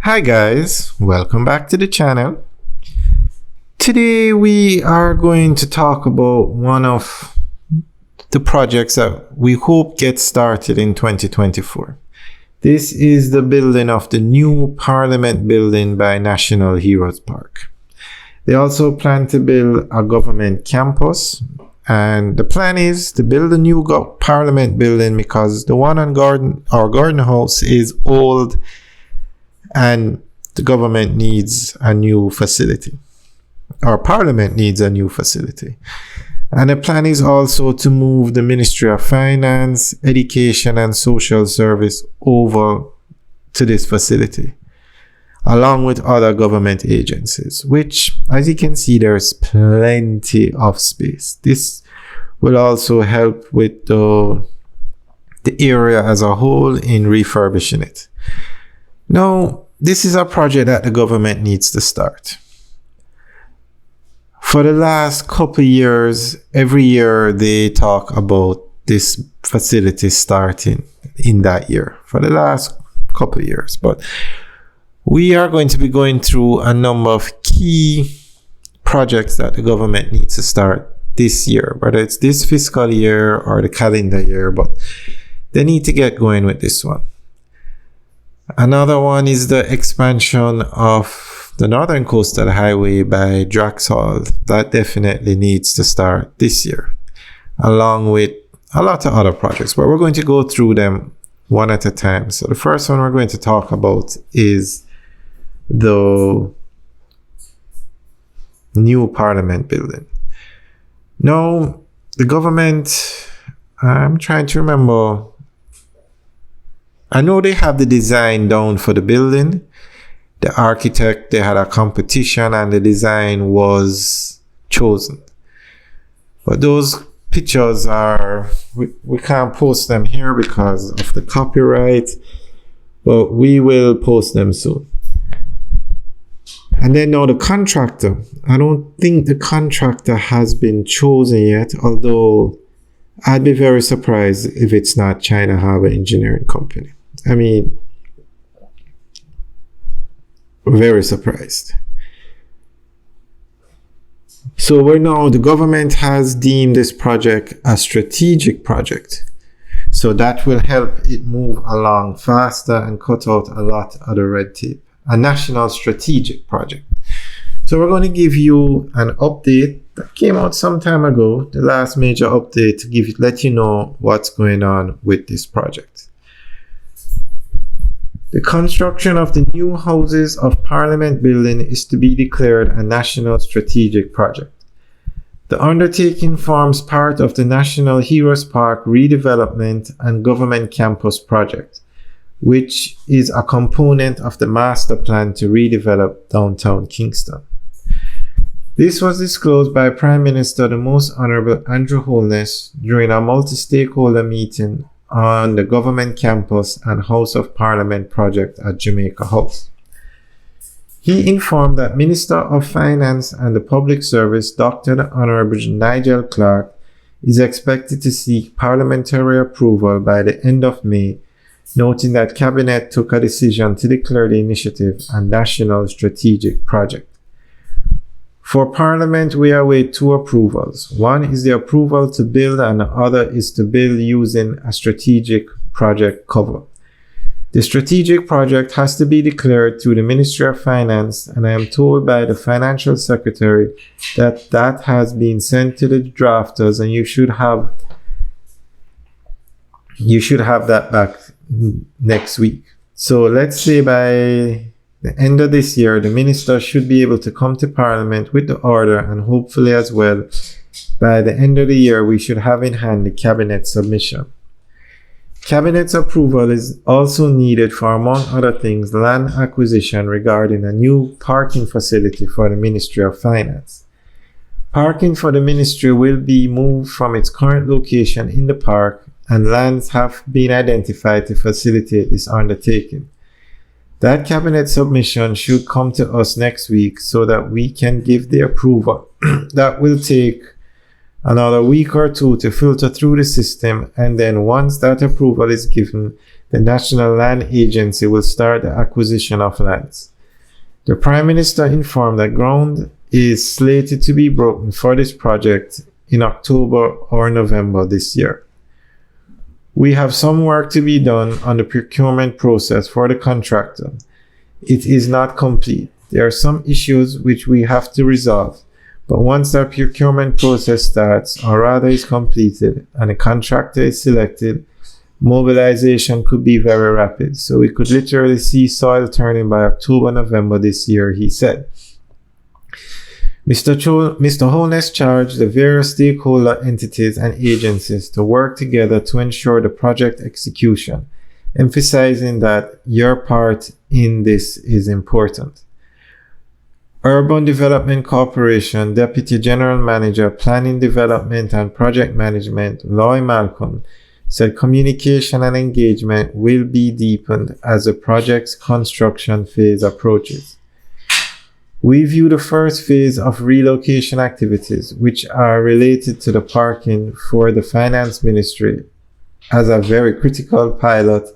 Hi guys, welcome back to the channel. Today we are going to talk about one of the projects that we hope gets started in 2024. This is the building of the new Parliament building by National Heroes Park. They also plan to build a government campus, and the plan is to build a new Parliament building because the one on Garden House is old and the government needs a new facility. Our Parliament needs a new facility. And the plan is also to move the Ministry of Finance, Education and Social Service over to this facility, along with other government agencies, which, as you can see, there's plenty of space. This will also help with the area as a whole in refurbishing it. Now, this is a project that the government needs to start. For the last couple of years, every year they talk about this facility starting in that year, for the last couple of years. But we are going to be going through a number of key projects that the government needs to start this year, whether it's this fiscal year or the calendar year, but they need to get going with this one. Another one is the expansion of the Northern Coastal Highway by Draxhall. That definitely needs to start this year, along with a lot of other projects, but we're going to go through them one at a time. So the first one we're going to talk about is the new Parliament building. Now, the government, I'm trying to remember, I know they have the design down for the building. The architect, they had a competition and the design was chosen. But those pictures we can't post them here because of the copyright, but we will post them soon. And then now the contractor. I don't think the contractor has been chosen yet, although I'd be very surprised if it's not China Harbour Engineering Company. I mean, very surprised. So the government has deemed this project a strategic project. So that will help it move along faster and cut out a lot of the red tape. A national strategic project. So we're going to give you an update that came out some time ago, the last major update to let you know what's going on with this project. The construction of the new Houses of Parliament building is to be declared a national strategic project. The undertaking forms part of the National Heroes Park redevelopment and government campus project, which is a component of the master plan to redevelop downtown Kingston. This was disclosed by Prime Minister the Most Honorable Andrew Holness during a multi-stakeholder meeting on the government campus and House of Parliament project at Jamaica House. He informed that Minister of Finance and the Public Service, Dr. the Honorable Nigel Clark, is expected to seek parliamentary approval by the end of May, noting that Cabinet took a decision to declare the initiative a national strategic project. For Parliament, we await two approvals. One is the approval to build and the other is to build using a strategic project cover. The strategic project has to be declared through the Ministry of Finance, and I am told by the Financial Secretary that has been sent to the drafters, and you should have that back next week. So let's say by the end of this year, the minister should be able to come to Parliament with the order, and hopefully as well, by the end of the year, we should have in hand the Cabinet submission. Cabinet's approval is also needed for, among other things, land acquisition regarding a new parking facility for the Ministry of Finance. Parking for the ministry will be moved from its current location in the park, and lands have been identified to facilitate this undertaking. That Cabinet submission should come to us next week so that we can give the approval. That will take another week or two to filter through the system, and then once that approval is given, the National Land Agency will start the acquisition of lands. The Prime Minister informed that ground is slated to be broken for this project in October or November this year. We have some work to be done on the procurement process for the contractor. It is not complete. There are some issues which we have to resolve, but once that procurement process starts, or rather is completed, and a contractor is selected, mobilization could be very rapid. So we could literally see soil turning by October, November this year, he said. Mr. Holness charged the various stakeholder entities and agencies to work together to ensure the project execution, emphasizing that your part in this is important. Urban Development Corporation Deputy General Manager, Planning Development and Project Management, Loy Malcolm, said communication and engagement will be deepened as the project's construction phase approaches. We view the first phase of relocation activities, which are related to the parking for the Finance Ministry, as a very critical pilot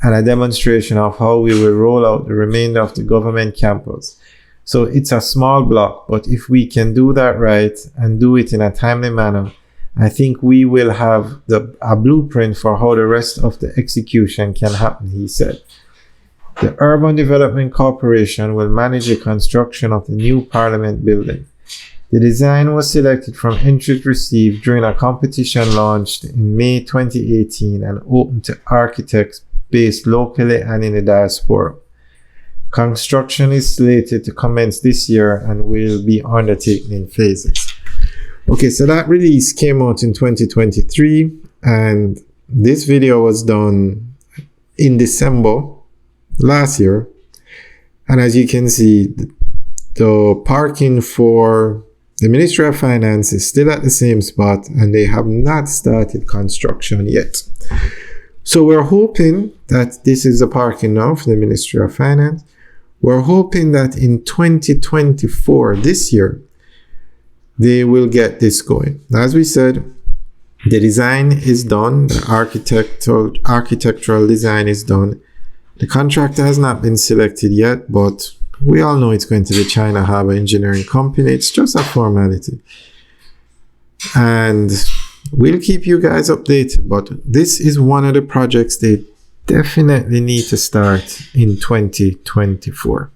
and a demonstration of how we will roll out the remainder of the government campus. So it's a small block, but if we can do that right and do it in a timely manner, I think we will have a blueprint for how the rest of the execution can happen, he said. The Urban Development Corporation will manage the construction of the new Parliament building. The design was selected from entries received during a competition launched in May 2018 and open to architects based locally and in the diaspora. Construction is slated to commence this year and will be undertaken in phases. Okay, so that release came out in 2023, and this video was done in December last year. And as you can see, the parking for the Ministry of Finance is still at the same spot, and they have not started construction yet. So we're hoping that this is the parking now for the Ministry of Finance. We're hoping that in 2024, this year, they will get this going. As we said, the design is done, the architectural design is done. The contractor has not been selected yet, but we all know it's going to be China Harbour Engineering Company. It's just a formality. And we'll keep you guys updated, but this is one of the projects they definitely need to start in 2024.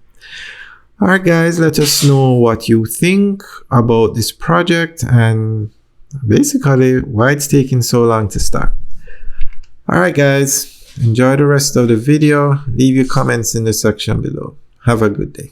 All right, guys, let us know what you think about this project and basically why it's taking so long to start. All right, guys, enjoy the rest of the video. Leave your comments in the section below. Have a good day.